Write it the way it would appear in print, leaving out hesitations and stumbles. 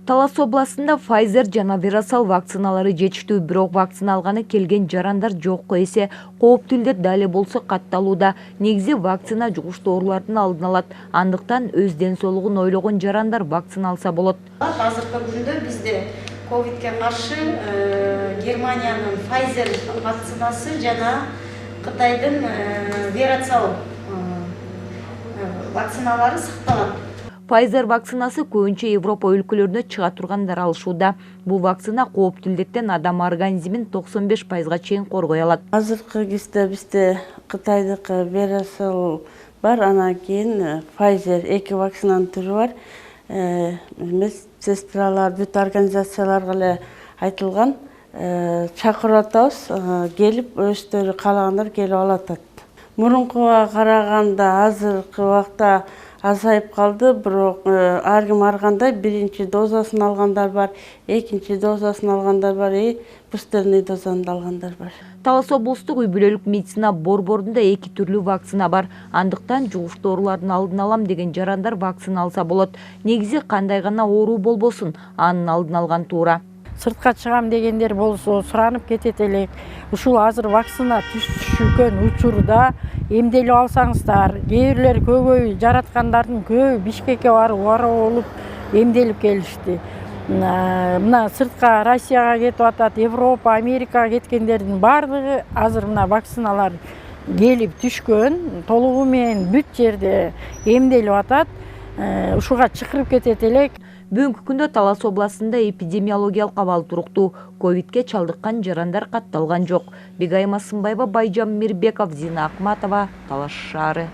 Талас областында Pfizer жана Verasal вакциналары жетиштүү, бирок вакцина алганы келген жарандар жокко эсе кооптуу илдет дали болсо катталууда. Негизи вакцина жугуштуу оорулардын алдын алат. Андыктан өз ден соолугун ойлогон жарандар вакцина алса болот. Азыркы күндө бизде ковидке каршы Германиянын Pfizer вакцинасы жана Кытайдын Verasal вакциналары сакталат. Pfizer вакцинасы көбүнчө Европа өлкөлөрүнө чыга тургандар алышууда. Бул вакцина кооптуу илдеттен адам организмин 95%га чейин коргой алат. Азыркы кезде бизде Кытайдыкы Verasal бар, анан кийин Pfizer эки вакцинанын түрү бар. Медсестралар, бүт организацияларга эле айтылган, чакырып атабыз, келип өздөрү каалагандар келип алат. Мурункуга караганда азыркы убакта азайып калды, бирок ар ким ар кандай биринчи дозасын алгандар бар, экинчи дозасын алгандар бар, бустерный дозаны алгандар бар. Талас облустук үй бүлөлүк медицина борборунда эки түрлүү вакцина бар. Андыктан жугуштуу оорулардын алдын алам деген жарандар вакцина алса болот. Негизи кандай гана оору болбосун, анын алдын алган туура. Сыртка чыгам дегендер болсо суранып кетет элек. Ушул азыр вакцина түшкөн учурда эмделип алсаңыздар, кээ бирлер көбөй жараткандардын көбү Бишкекке барып болуп эмделип келишти. Мына сыртка Россияга кетип атат, Европа, Америкага кеткендердин баардыгы азыр мына вакциналар келип түшкөн, толугу менен бүт жерде эмделип атат. Ушуга чакырып кетет элек. Бүгүнкү күндө Талас областында эпидемиологиялык абал туруктуу. Ковидке чалдыккан жарандар катталган жок. Бегайма Сымбаева, Байжан Мирбеков, Зина Акматова, Талас шаары.